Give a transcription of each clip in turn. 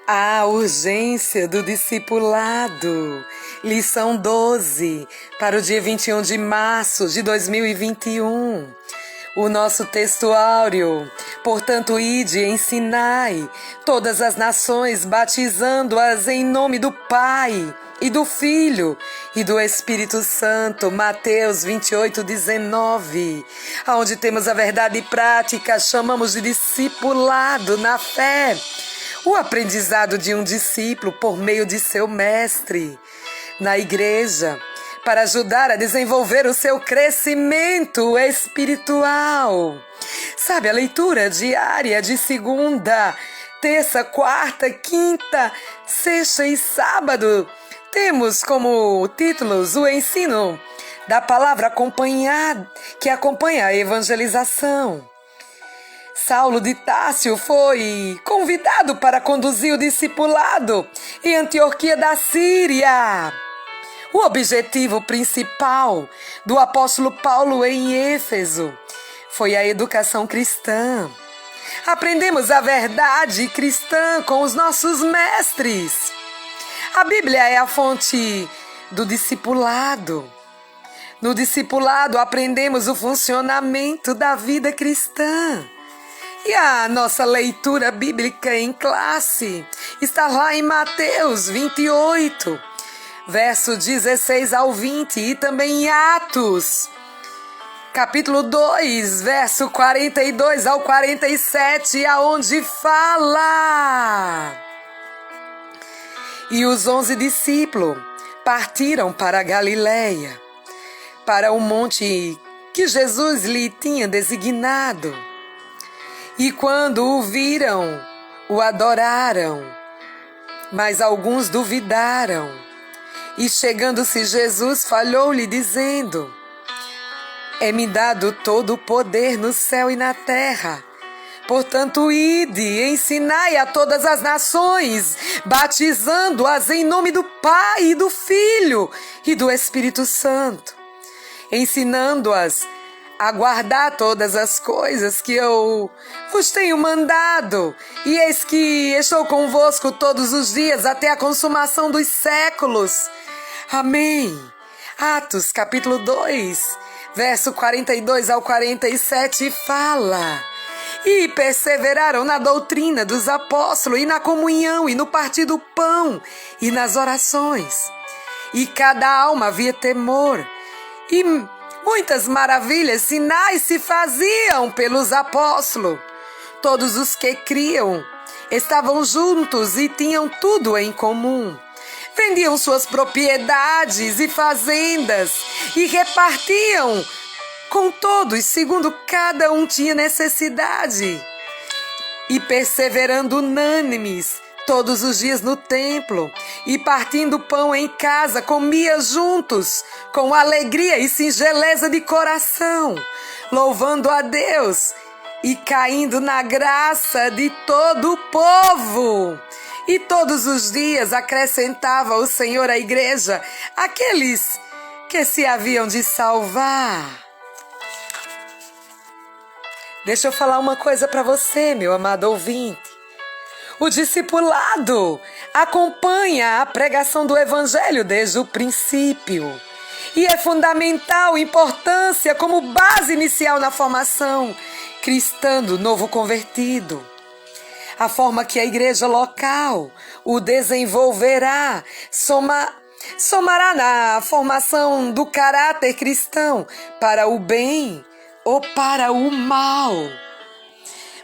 A urgência do discipulado. Lição 12, para o dia 21 de março de 2021. O nosso texto áureo. Portanto, ide e ensinai todas as nações, batizando-as em nome do Pai e do Filho e do Espírito Santo. Mateus 28:19. Onde temos a verdade prática, chamamos de discipulado na fé. O aprendizado de um discípulo por meio de seu mestre na igreja, para ajudar a desenvolver o seu crescimento espiritual. Sabe, a leitura diária de segunda, terça, quarta, quinta, sexta e sábado, temos como títulos o ensino da palavra que acompanha a evangelização. Saulo de Társio foi convidado para conduzir o discipulado em Antioquia da Síria. O objetivo principal do apóstolo Paulo em Éfeso foi a educação cristã. Aprendemos a verdade cristã com os nossos mestres. A Bíblia é a fonte do discipulado. No discipulado aprendemos o funcionamento da vida cristã. E a nossa leitura bíblica em classe está lá em Mateus 28, verso 16 ao 20, e também em Atos, capítulo 2, verso 42 ao 47, aonde fala: E os 11 discípulos partiram para a Galileia, para o monte que Jesus lhe tinha designado. E quando o viram, o adoraram, mas alguns duvidaram. E chegando-se Jesus, falou-lhe, dizendo: É-me dado todo o poder no céu e na terra. Portanto, ide e ensinai a todas as nações, batizando-as em nome do Pai e do Filho e do Espírito Santo, ensinando-as a guardar todas as coisas que eu vos tenho mandado, e eis que estou convosco todos os dias até a consumação dos séculos. Amém. Atos, capítulo 2, verso 42 ao 47, fala: E perseveraram na doutrina dos apóstolos, e na comunhão, e no partir do pão, e nas orações. E cada alma havia temor, e muitas maravilhas, sinais se faziam pelos apóstolos. Todos os que criam estavam juntos e tinham tudo em comum. Vendiam suas propriedades e fazendas e repartiam com todos, segundo cada um tinha necessidade. E perseverando unânimes todos os dias no templo, e partindo pão em casa, comia juntos, com alegria e singeleza de coração, louvando a Deus e caindo na graça de todo o povo. E todos os dias acrescentava o Senhor à igreja aqueles que se haviam de salvar. Deixa eu falar uma coisa para você, meu amado ouvinte. O discipulado acompanha a pregação do Evangelho desde o princípio e é fundamental importância como base inicial na formação cristã do novo convertido. A forma que a igreja local o desenvolverá somará na formação do caráter cristão para o bem ou para o mal.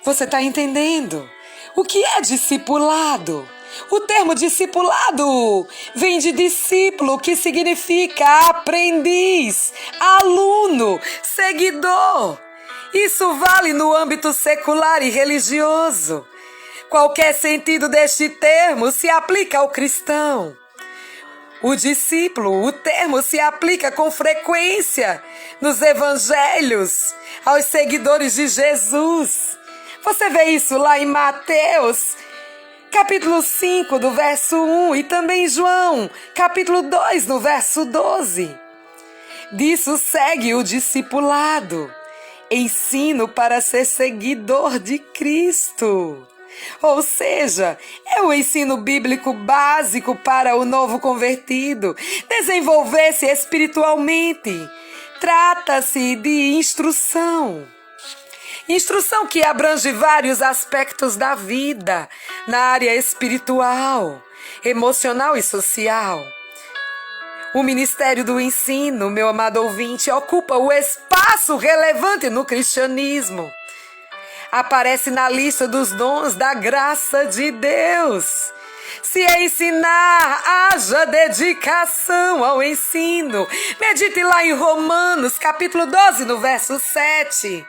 Você está entendendo? O que é discipulado? O termo discipulado vem de discípulo, que significa aprendiz, aluno, seguidor. Isso vale no âmbito secular e religioso. Qualquer sentido deste termo se aplica ao cristão. O discípulo, o termo se aplica com frequência nos evangelhos aos seguidores de Jesus. Você vê isso lá em Mateus, capítulo 5, do verso 1, e também em João, capítulo 2, no verso 12. Disso segue o discipulado, ensino para ser seguidor de Cristo. Ou seja, é o ensino bíblico básico para o novo convertido desenvolver-se espiritualmente. Trata-se de instrução. Instrução que abrange vários aspectos da vida, na área espiritual, emocional e social. O Ministério do Ensino, meu amado ouvinte, ocupa o espaço relevante no cristianismo. Aparece na lista dos dons da graça de Deus. Se ensinar, haja dedicação ao ensino. Medite lá em Romanos, capítulo 12, no verso 7.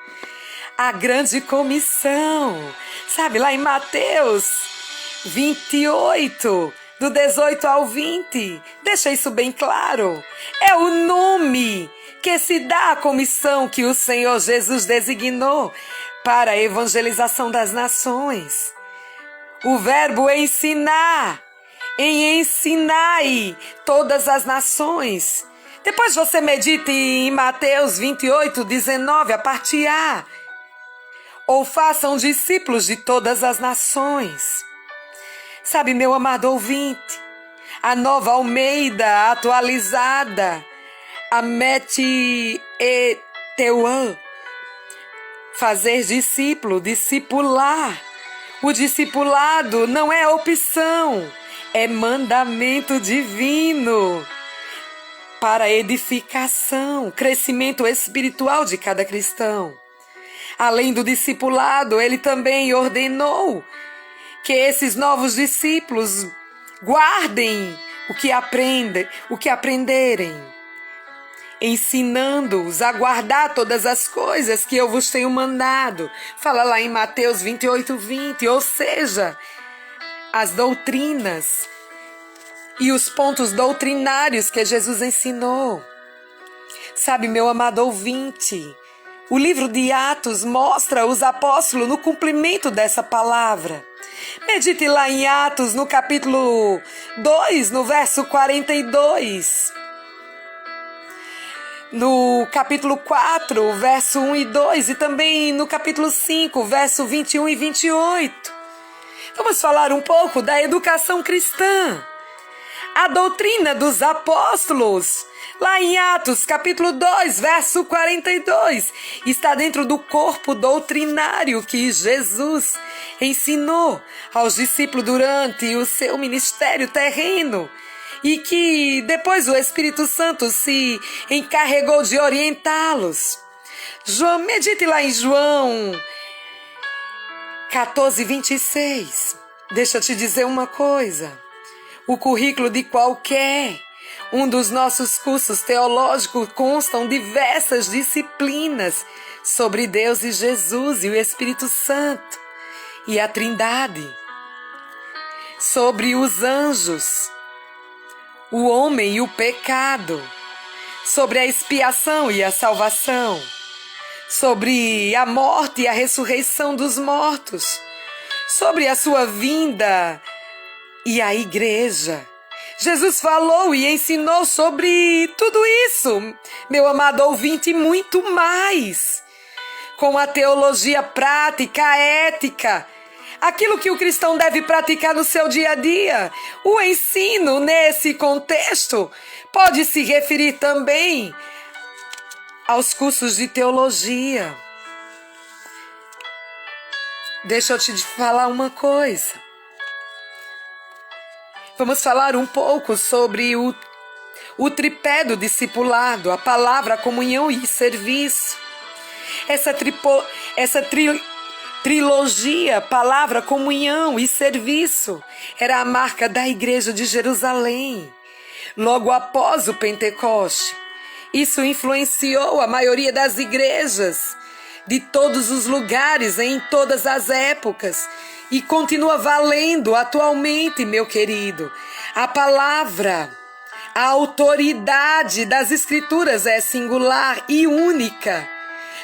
A grande comissão, sabe, lá em Mateus 28, do 18 ao 20, deixa isso bem claro. É o nome que se dá à comissão que o Senhor Jesus designou para a evangelização das nações. O verbo ensinar, em ensinai todas as nações. Depois você medite em Mateus 28, 19, a parte A. Ou façam discípulos de todas as nações. Sabe, meu amado ouvinte, a Nova Almeida atualizada, a Mete e Teuã, fazer discípulo, discipular. O discipulado não é opção, é mandamento divino para edificação, crescimento espiritual de cada cristão. Além do discipulado, ele também ordenou que esses novos discípulos guardem o que aprenderem, ensinando-os a guardar todas as coisas que eu vos tenho mandado. Fala lá em Mateus 28, 20, ou seja, as doutrinas e os pontos doutrinários que Jesus ensinou. Sabe, meu amado ouvinte, o livro de Atos mostra os apóstolos no cumprimento dessa palavra. Medite lá em Atos, no capítulo 2, no verso 42. No capítulo 4, verso 1 e 2. E também no capítulo 5, verso 21 e 28. Vamos falar um pouco da educação cristã. A doutrina dos apóstolos, lá em Atos, capítulo 2, verso 42, está dentro do corpo doutrinário que Jesus ensinou aos discípulos durante o seu ministério terreno e que depois o Espírito Santo se encarregou de orientá-los. Medite lá em João 14, 26. Deixa eu te dizer uma coisa. O currículo de qualquer um dos nossos cursos teológicos constam diversas disciplinas sobre Deus e Jesus e o Espírito Santo e a Trindade, sobre os anjos, o homem e o pecado, sobre a expiação e a salvação, sobre a morte e a ressurreição dos mortos, sobre a sua vinda e a igreja. Jesus falou e ensinou sobre tudo isso, meu amado ouvinte, e muito mais. Com a teologia prática, a ética, aquilo que o cristão deve praticar no seu dia a dia. O ensino nesse contexto pode se referir também aos cursos de teologia. Deixa eu te falar uma coisa. Vamos falar um pouco sobre o tripé do discipulado, a palavra, a comunhão e serviço. Essa trilogia, palavra, comunhão e serviço, era a marca da igreja de Jerusalém, logo após o Pentecoste. Isso influenciou a maioria das igrejas de todos os lugares, em todas as épocas, e continua valendo atualmente, meu querido. A palavra, a autoridade das Escrituras é singular e única,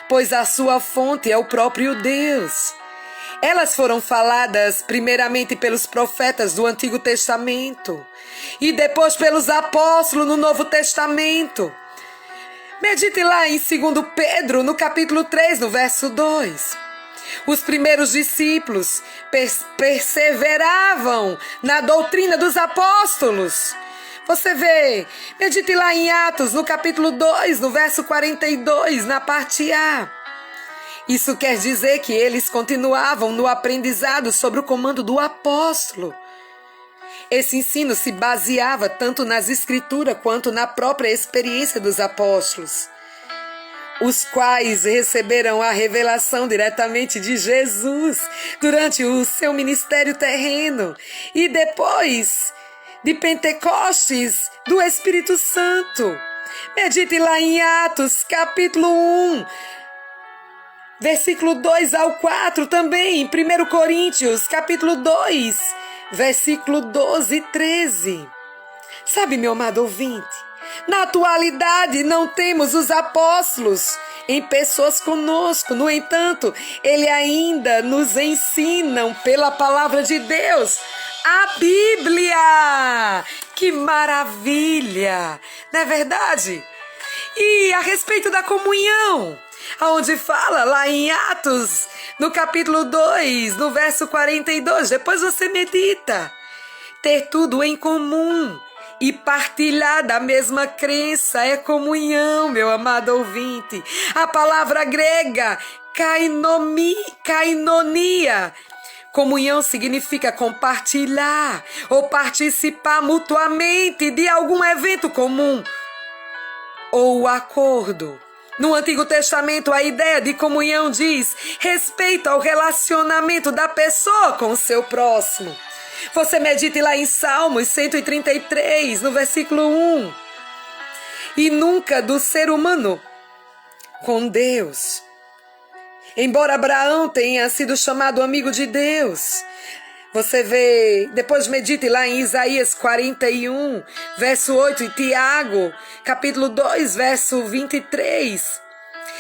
pois a sua fonte é o próprio Deus. Elas foram faladas primeiramente pelos profetas do Antigo Testamento e depois pelos apóstolos no Novo Testamento. Medite lá em 2 Pedro, no capítulo 3, no verso 2. Os primeiros discípulos perseveravam na doutrina dos apóstolos. Você vê, medite lá em Atos, no capítulo 2, no verso 42, na parte A. Isso quer dizer que eles continuavam no aprendizado sobre o comando do apóstolo. Esse ensino se baseava tanto nas escrituras quanto na própria experiência dos apóstolos, os quais receberam a revelação diretamente de Jesus durante o seu ministério terreno e depois de Pentecostes do Espírito Santo. Medite lá em Atos, capítulo 1, versículo 2 ao 4, também em 1 Coríntios, capítulo 2, versículo 12 e 13. Sabe, meu amado ouvinte, na atualidade não temos os apóstolos em pessoas conosco. No entanto, eles ainda nos ensinam pela palavra de Deus, a Bíblia. Que maravilha, não é verdade? E a respeito da comunhão, onde fala lá em Atos, no capítulo 2, no verso 42, depois você medita. Ter tudo em comum e partilhar da mesma crença é comunhão, meu amado ouvinte. A palavra grega kainonia, comunhão significa compartilhar ou participar mutuamente de algum evento comum ou acordo. No Antigo Testamento, a ideia de comunhão diz respeito ao relacionamento da pessoa com o seu próximo. Você medite lá em Salmos 133, no versículo 1. E nunca do ser humano com Deus. Embora Abraão tenha sido chamado amigo de Deus, você vê, depois medite lá em Isaías 41, verso 8, e Tiago, capítulo 2, verso 23.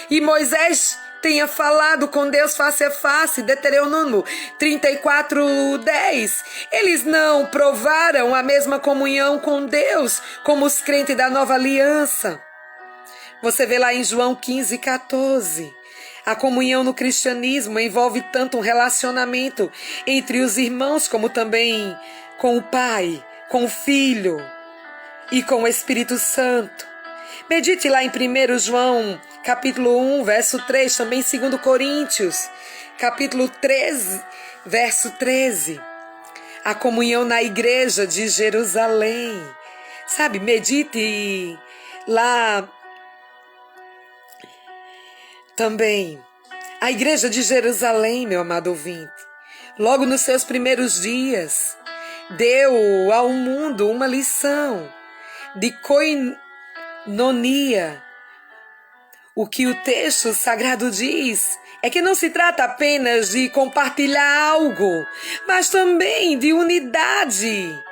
E Moisés tenha falado com Deus face a face, Deuteronômio 34, 10. Eles não provaram a mesma comunhão com Deus como os crentes da nova aliança. Você vê lá em João 15, 14. A comunhão no cristianismo envolve tanto um relacionamento entre os irmãos, como também com o Pai, com o Filho e com o Espírito Santo. Medite lá em 1 João, capítulo 1, verso 3, também 2 Coríntios, capítulo 13, verso 13. A comunhão na igreja de Jerusalém. Sabe, medite lá também. A igreja de Jerusalém, meu amado ouvinte, logo nos seus primeiros dias, deu ao mundo uma lição de koinonia. O que o texto sagrado diz é que não se trata apenas de compartilhar algo, mas também de unidade.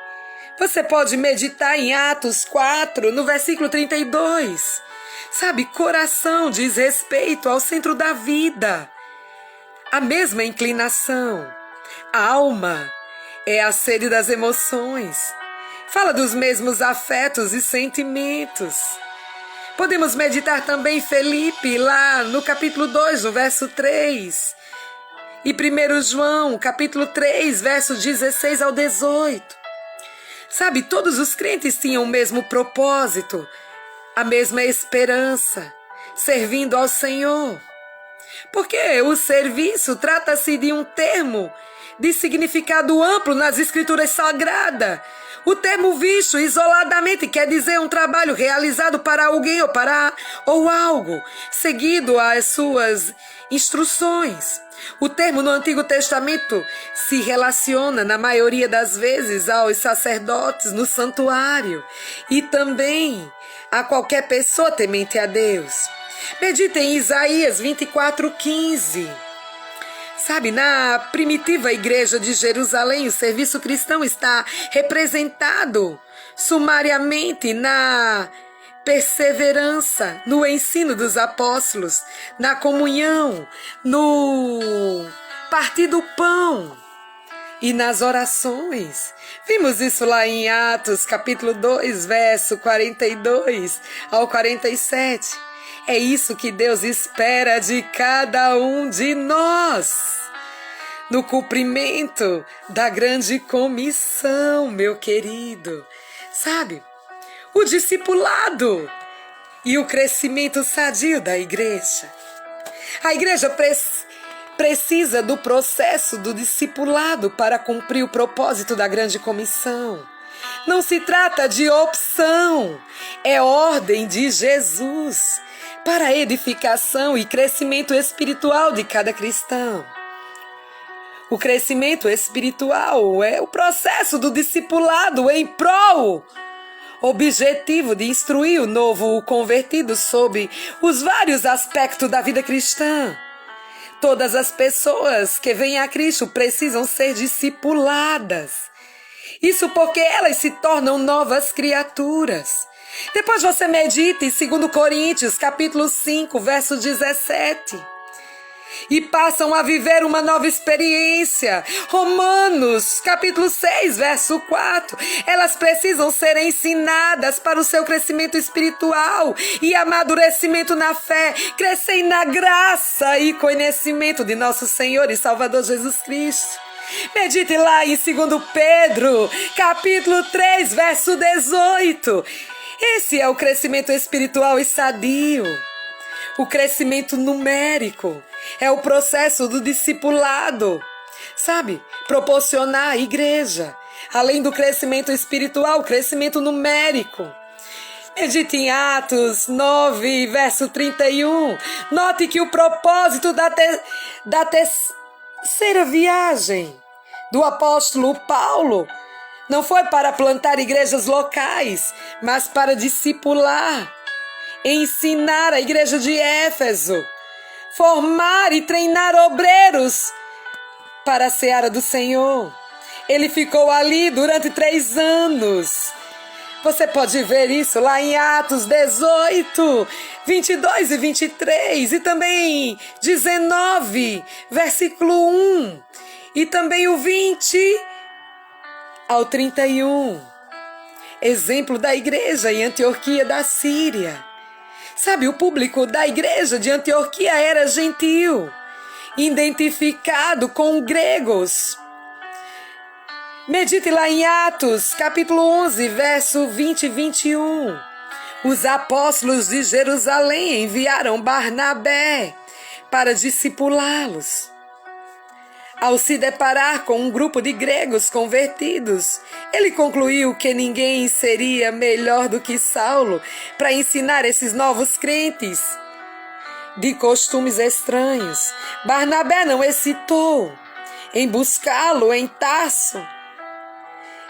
Você pode meditar em Atos 4, no versículo 32. Sabe, coração diz respeito ao centro da vida, a mesma inclinação. A alma é a sede das emoções. Fala dos mesmos afetos e sentimentos. Podemos meditar também Felipe, lá no capítulo 2, no verso 3. E 1 João, capítulo 3, verso 16 ao 18. Sabe, todos os crentes tinham o mesmo propósito, a mesma esperança, servindo ao Senhor. Porque o serviço trata-se de um termo de significado amplo nas Escrituras Sagradas. O termo visto isoladamente quer dizer um trabalho realizado para alguém ou algo, seguido às suas instruções. O termo no Antigo Testamento se relaciona, na maioria das vezes, aos sacerdotes no santuário e também a qualquer pessoa temente a Deus. Medite em Isaías 24, 15. Sabe, na primitiva igreja de Jerusalém, o serviço cristão está representado sumariamente na perseverança, no ensino dos apóstolos, na comunhão, no partir do pão e nas orações. Vimos isso lá em Atos, capítulo 2, verso 42 ao 47. É isso que Deus espera de cada um de nós. No cumprimento da grande comissão, meu querido. Sabe, o discipulado e o crescimento sadio da igreja. A igreja precisa do processo do discipulado para cumprir o propósito da grande comissão. Não se trata de opção, é ordem de Jesus para a edificação e crescimento espiritual de cada cristão. O crescimento espiritual é o processo do discipulado em prol objetivo de instruir o novo convertido sobre os vários aspectos da vida cristã. Todas as pessoas que vêm a Cristo precisam ser discipuladas. Isso porque elas se tornam novas criaturas. Depois você medita em 2 Coríntios, capítulo 5, verso 17. E passam a viver uma nova experiência. Romanos, capítulo 6, verso 4. Elas precisam ser ensinadas para o seu crescimento espiritual e amadurecimento na fé, crescer na graça e conhecimento de nosso Senhor e Salvador Jesus Cristo. Medite lá em 2 Pedro, capítulo 3, verso 18. Esse é o crescimento espiritual e sadio. O crescimento numérico é o processo do discipulado, sabe? Proporcionar à igreja, além do crescimento espiritual, crescimento numérico. Medite em Atos 9, verso 31. Note que o propósito da terceira viagem do apóstolo Paulo não foi para plantar igrejas locais, mas para discipular, ensinar a igreja de Éfeso, formar e treinar obreiros para a seara do Senhor. Ele ficou ali durante 3 anos. Você pode ver isso lá em Atos 18, 22 e 23, e também 19, versículo 1, e também o 20 ao 31. Exemplo da igreja em Antioquia da Síria. Sabe, o público da igreja de Antioquia era gentil, identificado com gregos. Medite lá em Atos, capítulo 11, verso 20 e 21. Os apóstolos de Jerusalém enviaram Barnabé para discipulá-los. Ao se deparar com um grupo de gregos convertidos, ele concluiu que ninguém seria melhor do que Saulo para ensinar esses novos crentes de costumes estranhos. Barnabé não hesitou em buscá-lo em Tarso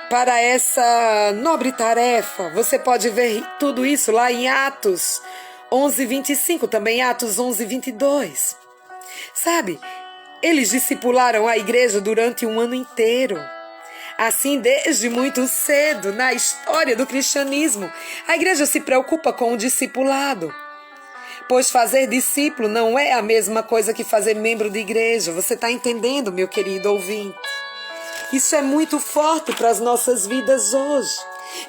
para essa nobre tarefa. Você pode ver tudo isso lá em Atos 11, 25, também Atos 11, 22. Sabe, eles discipularam a igreja durante um ano inteiro. Assim, desde muito cedo, na história do cristianismo, a igreja se preocupa com o discipulado. Pois fazer discípulo não é a mesma coisa que fazer membro de igreja. Você está entendendo, meu querido ouvinte? Isso é muito forte para as nossas vidas hoje.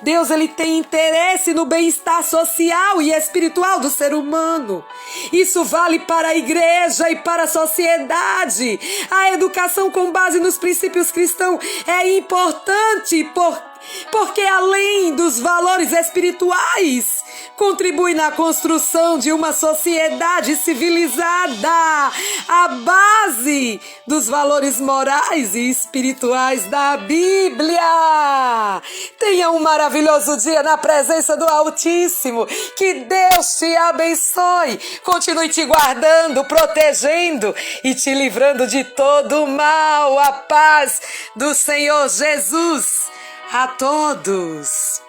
Deus, ele tem interesse no bem-estar social e espiritual do ser humano. Isso vale para a igreja e para a sociedade. A educação com base nos princípios cristãos é importante porque além dos valores espirituais, contribui na construção de uma sociedade civilizada, a base dos valores morais e espirituais da Bíblia. Tenha um maravilhoso dia na presença do Altíssimo. Que Deus te abençoe, continue te guardando, protegendo e te livrando de todo o mal. A paz do Senhor Jesus a todos.